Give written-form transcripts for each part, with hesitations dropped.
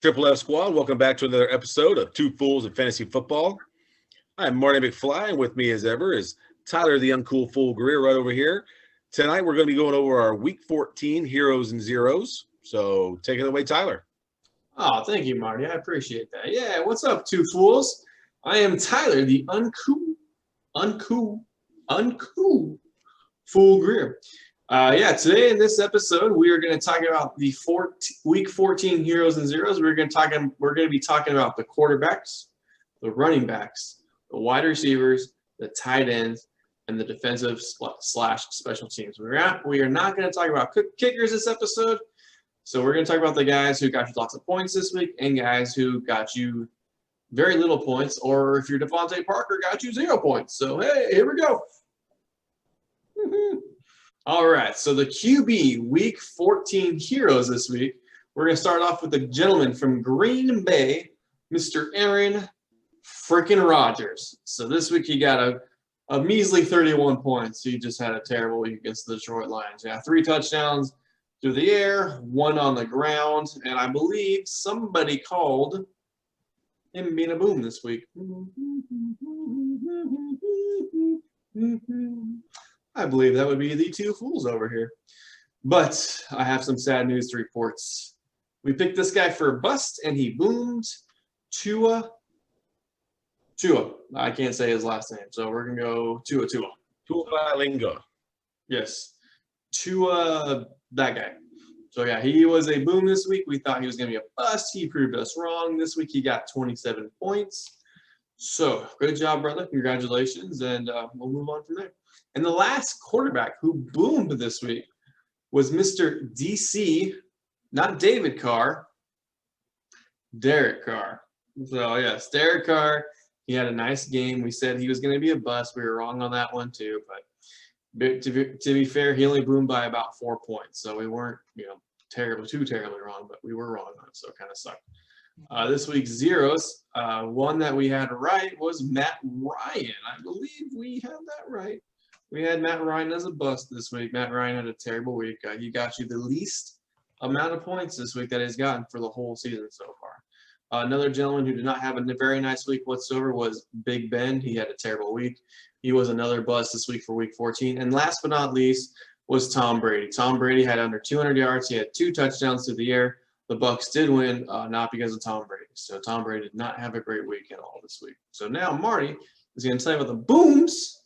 Triple F Squad, welcome back to another episode of Two Fools in Fantasy Football. I'm Marty McFly, and with me as ever is Tyler the Uncool Fool Greer right over here. Tonight we're going to be going over our Week 14 Heroes and Zeros. So take it away, Tyler. Oh, thank you, Marty. I appreciate that. Yeah, what's up, two fools? I am Tyler, the uncool Fool Greer. Today in this episode, we are going to talk about the Week 14 Heroes and Zeros. We're going to be talking about the quarterbacks, the running backs, the wide receivers, the tight ends, and the defensive / special teams. We are not going to talk about kickers this episode. So we're going to talk about the guys who got you lots of points this week and guys who got you very little points, or if you're Devonte Parker, got you 0 points. So, hey, here we go. All right, so the QB Week 14 heroes this week. We're going to start off with the gentleman from Green Bay, Mr. Aaron freaking Rodgers. So this week he got a measly 31 points. He just had a terrible week against the Detroit Lions. Yeah, 3 touchdowns through the air, 1 on the ground, and I believe somebody called him being a boom this week. I believe that would be the two fools over here. But I have some sad news to report. We picked this guy for a bust, and he boomed. Tua. I can't say his last name, so we're going to go Tua. Tuvalinga. Yes. Tua, that guy. So, yeah, he was a boom this week. We thought he was going to be a bust. He proved us wrong. This week he got 27 points. So, good job, brother. Congratulations, and we'll move on from there. And the last quarterback who boomed this week was Mr. DC, not David Carr, Derek Carr. So, yes, Derek Carr, he had a nice game. We said he was going to be a bust. We were wrong on that one too. But to be fair, he only boomed by about 4 points. So we weren't, too terribly wrong, but we were wrong on it, so it kind of sucked. This week's zeros, one that we had right was Matt Ryan. I believe we had that right. We had Matt Ryan as a bust this week. Matt Ryan had a terrible week. He got you the least amount of points this week that he's gotten for the whole season so far. Another gentleman who did not have a very nice week whatsoever was Big Ben. He had a terrible week. He was another bust this week for Week 14. And last but not least was Tom Brady. Tom Brady had under 200 yards. He had 2 touchdowns through the air. The Bucs did win, not because of Tom Brady. So Tom Brady did not have a great week at all this week. So now Marty is going to tell you about the booms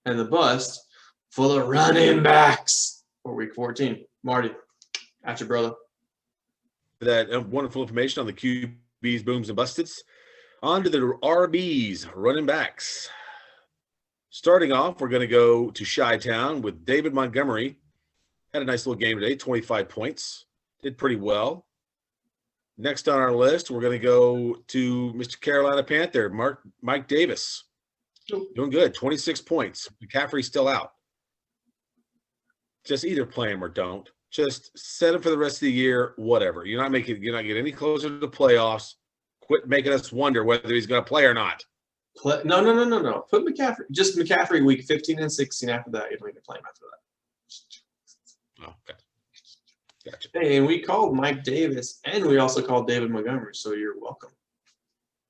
and the bust for the running backs for Week 14. Marty, at your brother. That wonderful information on the QBs, booms, and busteds. On to the RBs, running backs. Starting off, we're going to go to Chi-Town with David Montgomery. Had a nice little game today, 25 points. Did pretty well. Next on our list, we're going to go to Mr. Carolina Panther, Mike Davis. Doing good, 26 points. McCaffrey's still out. Just either play him or don't. Just set him for the rest of the year, whatever. You're not getting any closer to the playoffs. Quit making us wonder whether he's going to play or not. No. Put McCaffrey week 15 and 16. After that, you don't need to play him after that. Oh, okay. Gotcha. Hey, and we called Mike Davis, and we also called David Montgomery, so you're welcome.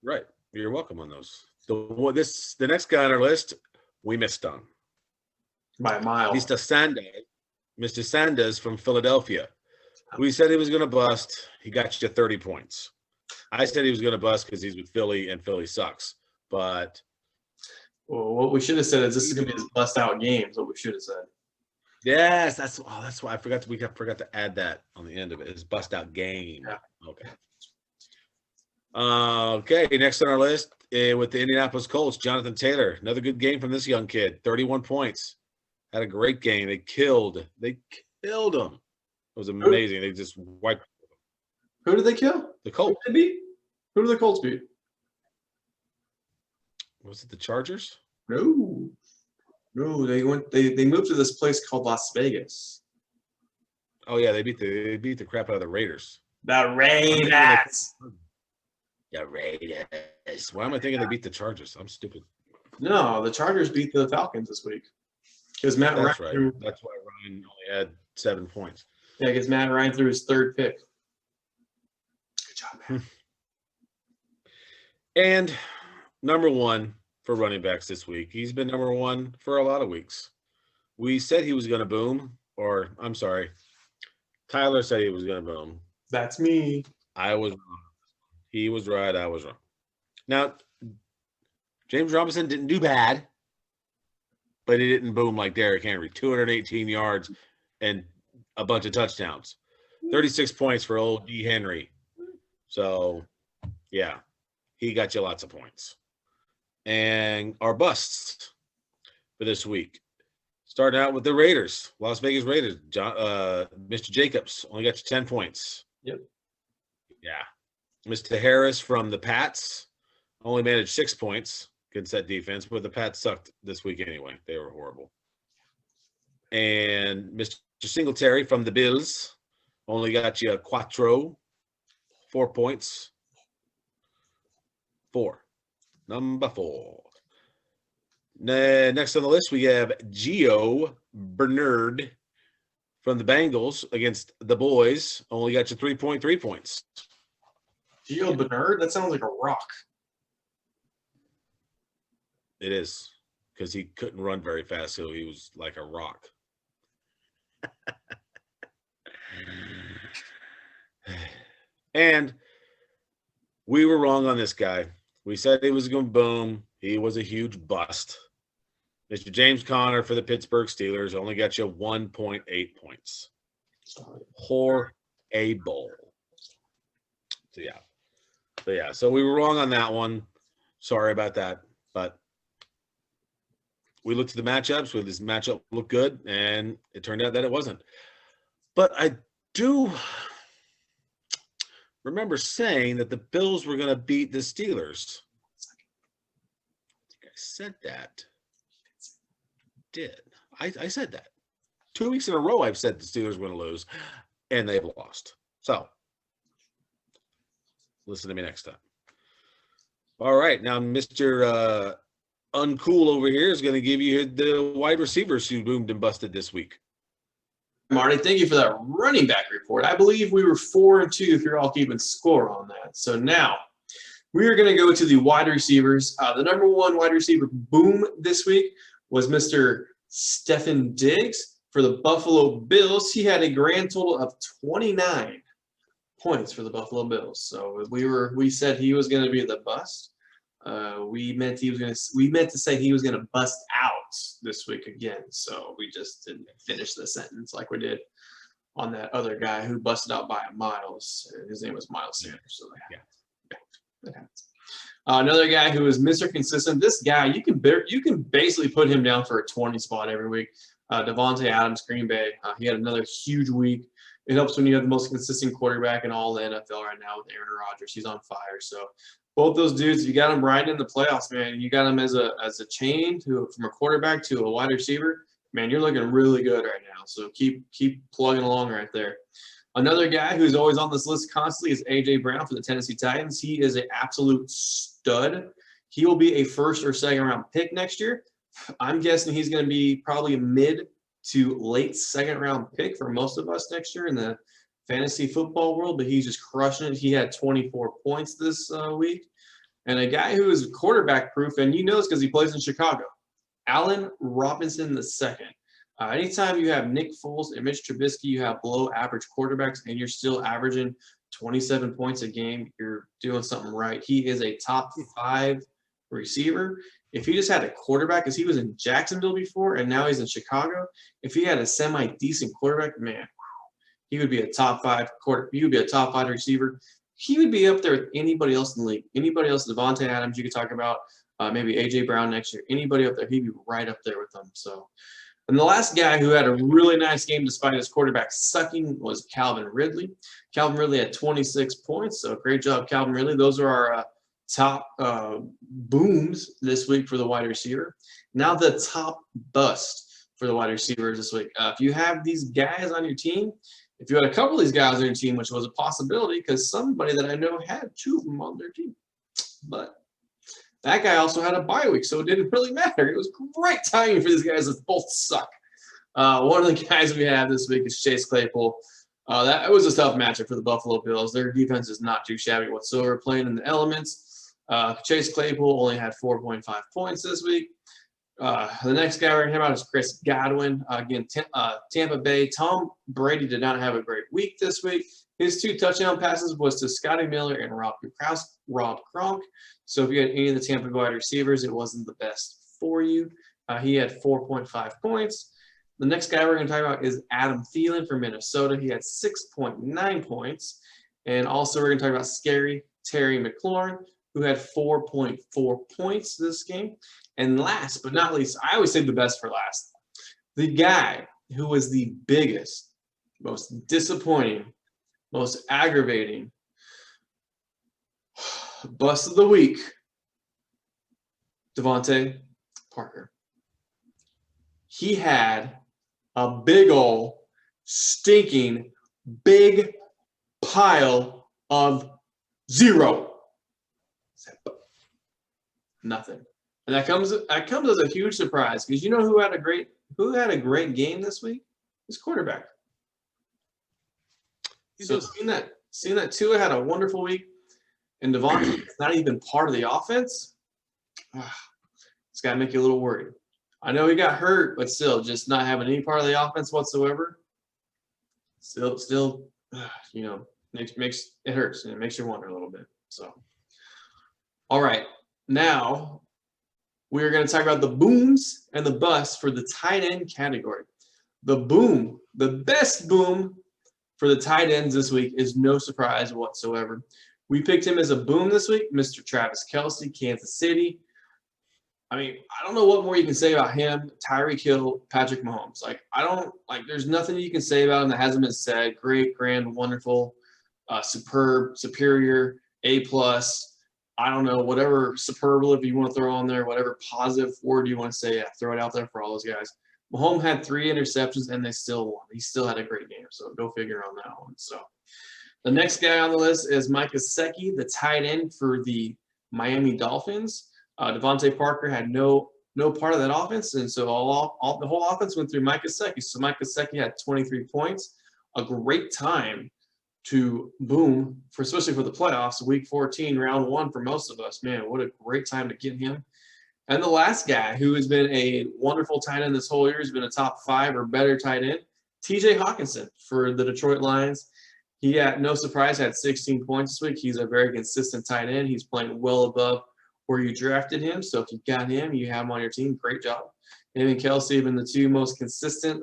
Right. You're welcome on those. The next guy on our list, we missed on. By a mile. Mr. Sanders from Philadelphia. We said he was going to bust. He got you 30 points. I said he was going to bust because he's with Philly, and Philly sucks. But what we should have said is this is going to be his bust-out game, is what we should have said. Yes, that's why I forgot to add that on the end of it. His bust-out game. Yeah. Okay. Okay, next on our list with the Indianapolis Colts, Jonathan Taylor. Another good game from this young kid. 31 points. Had a great game. They killed him. It was amazing. They just wiped him. Who did they kill? The Colts. Who did the Colts beat? Was it the Chargers? No, they moved to this place called Las Vegas. Oh yeah, they beat the crap out of the Raiders. The Raiders. The Raiders. Why am I thinking they beat the Chargers? I'm stupid. No, the Chargers beat the Falcons this week. Because Matt That's Ryan right. That's why Ryan only had 7 points. Yeah, because Matt Ryan threw his 3rd pick. job, man. And number one for running backs this week. He's been number one for a lot of weeks. We said he was going to boom, or I'm sorry, Tyler said he was going to boom. That's me. I was wrong. He was right. I was wrong. Now, James Robinson didn't do bad, but he didn't boom like Derrick Henry. 218 yards and a bunch of touchdowns. 36 points for old D. Henry. So, yeah, he got you lots of points. And our busts for this week. Starting out with the Raiders, Las Vegas Raiders. Mr. Jacobs only got you 10 points. Yep. Yeah. Mr. Harris from the Pats only managed 6 points against that defense, but the Pats sucked this week anyway. They were horrible. And Mr. Singletary from the Bills only got you 4 points. 4. Number 4. Next on the list, we have Gio Bernard from the Bengals against the Boys. Only got you 3.3 points. Gio Bernard? That sounds like a rock. It is, because he couldn't run very fast, so he was like a rock. And we were wrong on this guy. We said he was going to boom. He was a huge bust. Mr. James Conner for the Pittsburgh Steelers only got you 1.8 points. Horrible. So we were wrong on that one. Sorry about that. But we looked at the matchups. This matchup looked good, and it turned out that it wasn't. But I do remember saying that the Bills were going to beat the Steelers. I think I said that. I said that. 2 weeks in a row I've said the Steelers were going to lose, and they've lost. So, listen to me next time. All right, now Mr. Uncool over here is going to give you the wide receivers who boomed and busted this week. Marty, thank you for that running back report. I believe we were 4-2 if you're all keeping score on that. So now we are going to go to the wide receivers. The number one wide receiver boom this week was Mr. Stefon Diggs for the Buffalo Bills. He had a grand total of 29 points for the Buffalo Bills. So we said he was going to be the bust. We meant to say he was going to bust out this week again. So we just didn't finish the sentence like we did on that other guy who busted out by Miles. His name was Miles Sanders. So that happens. Another guy who is Mr. Consistent. This guy, you can basically put him down for a 20 spot every week. Devonte Adams, Green Bay. He had another huge week. It helps when you have the most consistent quarterback in all the NFL right now with Aaron Rodgers. He's on fire. So both those dudes, you got them right in the playoffs, man. You got them as a chain from a quarterback to a wide receiver. Man, you're looking really good right now. So keep plugging along right there. Another guy who's always on this list constantly is A.J. Brown for the Tennessee Titans. He is an absolute stud. He will be a first or second round pick next year. I'm guessing he's going to be probably a mid to late second round pick for most of us next year in the fantasy football world, but he's just crushing it. He had 24 points this week. And a guy who is quarterback proof, and you know this because he plays in Chicago, Allen Robinson II. Anytime you have Nick Foles and Mitch Trubisky, you have below average quarterbacks, and you're still averaging 27 points a game, you're doing something right. He is a top 5 receiver. If he just had a quarterback, because he was in Jacksonville before, and now he's in Chicago, if he had a semi-decent quarterback, man, he would be a top 5 He would be a top 5 receiver. He would be up there with anybody else in the league. Anybody else, Devonte Adams, you could talk about, maybe A.J. Brown next year. Anybody up there, he'd be right up there with them. So. And the last guy who had a really nice game despite his quarterback sucking was Calvin Ridley. Calvin Ridley had 26 points, so great job, Calvin Ridley. Those are our top booms this week for the wide receiver. Now the top bust for the wide receivers this week. If you have these guys on your team, if you had a couple of these guys on your team, which was a possibility because somebody that I know had 2 of them on their team, but that guy also had a bye week, so it didn't really matter. It was great timing for these guys that both suck. One of the guys we have this week is Chase Claypool. That was a tough matchup for the Buffalo Bills. Their defense is not too shabby whatsoever, playing in the elements. Chase Claypool only had 4.5 points this week. The next guy we're going to hear about is Chris Godwin. Again, Tampa Bay. Tom Brady did not have a great week this week. His 2 touchdown passes was to Scotty Miller and Rob Gronk. So if you had any of the Tampa wide receivers, it wasn't the best for you. He had 4.5 points. The next guy we're going to talk about is Adam Thielen from Minnesota. He had 6.9 points. And also we're going to talk about Scary Terry McLaurin, who had 4.4 points this game. And last but not least, I always say the best for last. The guy who was the biggest, most disappointing, most aggravating bust of the week, Devonte Parker. He had a big ol' stinking big pile of 0. Nothing. And that comes as a huge surprise because you know who had a great game this week? His quarterback. So seeing that Tua had a wonderful week and Devonte is not even part of the offense, it's got to make you a little worried. I know he got hurt, but still, just not having any part of the offense whatsoever, still, makes it hurts and it makes you wonder a little bit. So, all right, now we're going to talk about the booms and the busts for the tight end category. The boom, the best boom for the tight ends this week is no surprise whatsoever. We picked him as a boom this week, Mr. Travis Kelce, Kansas City. I mean, I don't know what more you can say about him, Tyreek Hill, Patrick Mahomes. There's nothing you can say about him that hasn't been said. Great, grand, wonderful, superb, superior, A+. I don't know, whatever superlative you want to throw on there, whatever positive word you want to say, throw it out there for all those guys. Mahomes had 3 interceptions, and they still won. He still had a great game, so go figure on that one. So the next guy on the list is Mike Oseki, the tight end for the Miami Dolphins. Devonte Parker had no part of that offense, and so the whole offense went through Mike Oseki. So Mike Oseki had 23 points, a great time to boom, especially for the playoffs, week 14, round 1 for most of us. Man, what a great time to get him. And the last guy who has been a wonderful tight end this whole year, has been a top 5 or better tight end, TJ Hawkinson for the Detroit Lions. He had, no surprise, had 16 points this week. He's a very consistent tight end. He's playing well above where you drafted him. So if you got him, you have him on your team. Great job. Him and Kelce have been the 2 most consistent,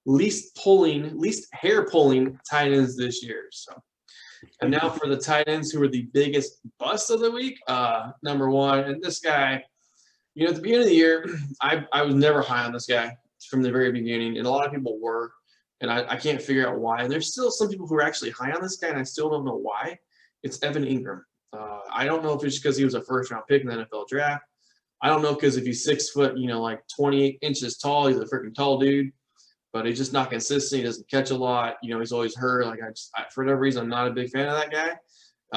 least hair pulling tight ends this year. So, and now for the tight ends who are the biggest bust of the week. Number 1, and this guy, at the beginning of the year, I was never high on this guy from the very beginning, and a lot of people were, and I can't figure out why. And there's still some people who are actually high on this guy, and I still don't know why. It's Evan Ingram. I don't know if it's because he was a first-round pick in the NFL draft. I don't know because if he's 6 foot, 28 inches tall, he's a freaking tall dude. But he's just not consistent. He doesn't catch a lot. He's always hurt. For whatever reason, I'm not a big fan of that guy.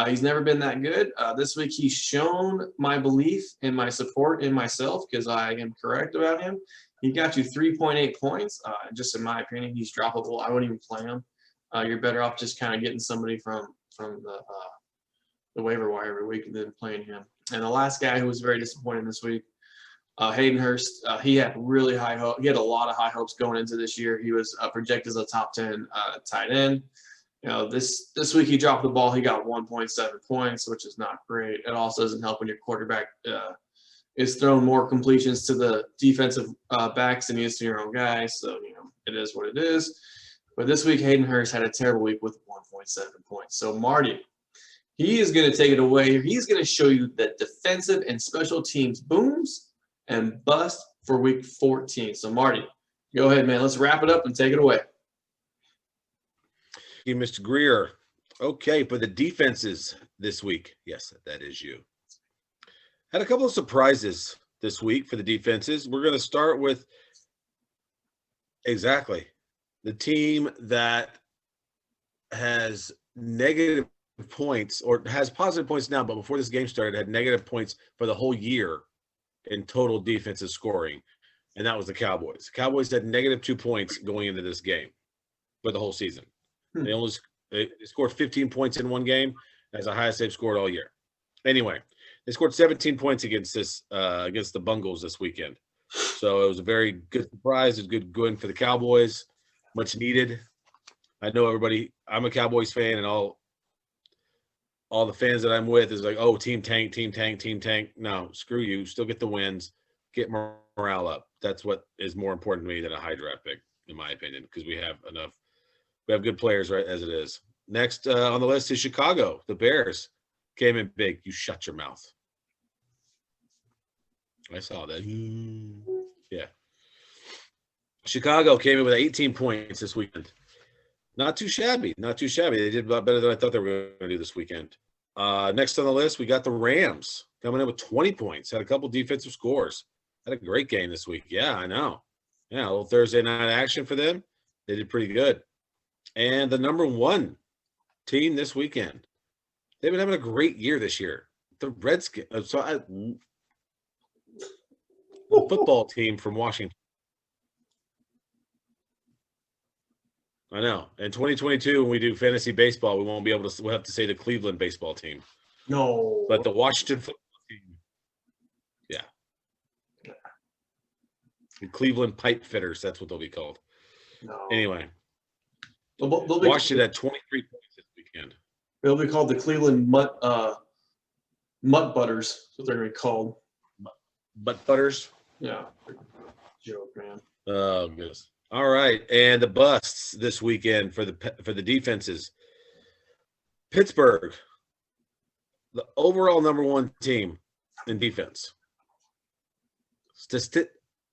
He's never been that good. This week, he's shown my belief and my support in myself because I am correct about him. He got you 3.8 points. Just in my opinion, he's droppable. I wouldn't even play him. You're better off just kind of getting somebody from the waiver wire every week than playing him. And the last guy who was very disappointing this week, Hayden Hurst, he had really high hope. He had a lot of high hopes going into this year. He was projected as a top 10 tight end. This week he dropped the ball. He got 1.7 points, which is not great. It also doesn't help when your quarterback is throwing more completions to the defensive backs than he is to your own guys. So, it is what it is. But this week, Hayden Hurst had a terrible week with 1.7 points. So, Marty, he is going to take it away. He's going to show you the defensive and special teams booms and bust for week 14. So, Marty, go ahead, man. Let's wrap it up and take it away. Hey, Mr. Greer. Okay, for the defenses this week. Yes, that is you. Had a couple of surprises this week for the defenses. We're going to start with the team that has negative points, or has positive points now, but before this game started had negative points for the whole year in total defensive scoring, and that was the Cowboys. Cowboys had -2 points going into this game for the whole season. They scored 15 points in one game. That's the highest they've scored all year. Anyway, they scored 17 points against the Bungles this weekend. So it was a very good surprise. It was a good win for the Cowboys. Much needed. I know everybody. I'm a Cowboys fan, and all the fans that I'm with is like, oh, team tank, team tank, team tank. No, screw you. Still get the wins. Get morale up. That's what is more important to me than a high draft pick, in my opinion, because we have enough. We have good players, right, as it is. Next on the list is Chicago. The Bears came in big. You shut your mouth. I saw that. Yeah. Chicago came in with 18 points this weekend. Not too shabby. Not too shabby. They did a lot better than I thought they were going to do this weekend. Next on the list, we got the Rams coming in with 20 points. Had a couple defensive scores. Had a great game this week. Yeah, I know. Yeah, a little Thursday night action for them. They did pretty good. And the number one team this weekend. They've been having a great year this year. The Redskins. Football team from Washington. I know. In 2022, when we do fantasy baseball, we won't be able to. We'll have to say the Cleveland baseball team. No. But the Washington football team. Yeah. The Cleveland pipe fitters. That's what they'll be called. No. Anyway. They'll be, Washington had 23 points this weekend. They'll be called the Cleveland Mutt Butters. That's what they're going to be called. Butt butters? Yeah. Joke, man. Oh, goodness. All right. And the busts this weekend for the defenses. Pittsburgh, the overall number one team in defense.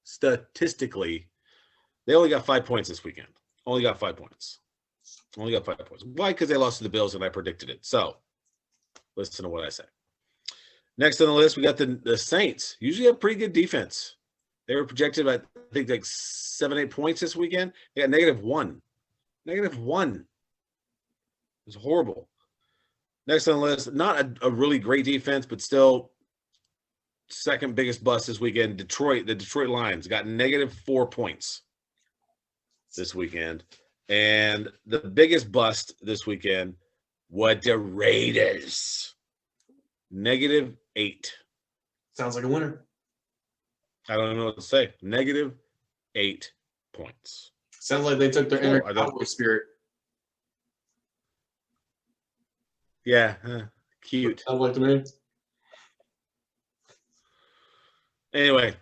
Statistically, they only got 5 points this weekend. Only got 5 points. Why? Because they lost to the Bills, and I predicted it. So, listen to what I say. Next on the list, we got the Saints. Usually have pretty good defense. They were projected at, I think, like 7-8 points this weekend. They got -1. -1. It's horrible. Next on the list, not a really great defense, but still second biggest bust this weekend. Detroit, the Detroit Lions got -4 points this weekend. And the biggest bust this weekend was the Raiders. -8. Sounds like a winner. I don't know what to say. -8 points. Sounds like they took their inner Cowboy spirit. Yeah, cute. Sounds like to me. Anyway,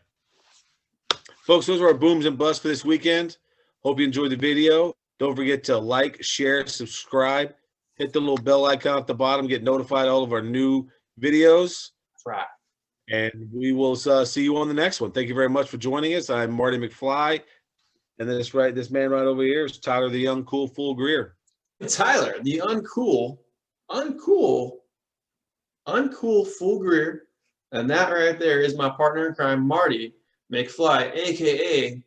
folks, those are our booms and busts for this weekend. Hope you enjoyed the video. Don't forget to like, share, subscribe. Hit the little bell icon at the bottom. Get notified all of our new videos. That's right. And we will see you on the next one. Thank you very much for joining us. I'm Marty McFly. And then this man right over here is Tyler, the young, cool, fool Greer. Tyler, the uncool fool Greer. And that right there is my partner in crime, Marty McFly, a.k.a.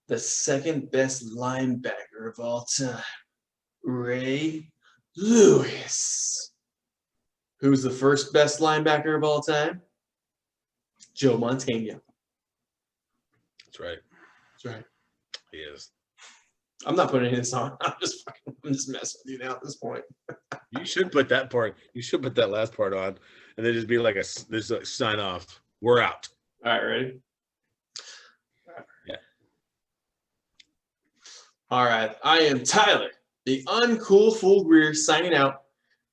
the second best linebacker of all time, Ray Lewis. Who's the first best linebacker of all time? Joe Montana. That's right. He is. I'm not putting any of this on. I'm just messing with you now at this point. You should put that part. You should put that last part on, and then just be like this sign off. We're out. All right, ready? Yeah. All right. I am Tyler, the uncool fool Greer, signing out.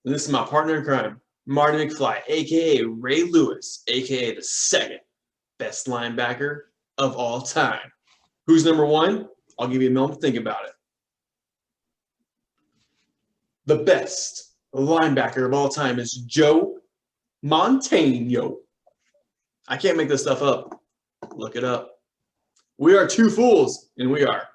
And this is my partner in crime, Marty McFly, a.k.a. Ray Lewis, a.k.a. the second best linebacker of all time. Who's number one? I'll give you a moment to think about it. The best linebacker of all time is Joe Montana. I can't make this stuff up. Look it up. We are two fools, and we are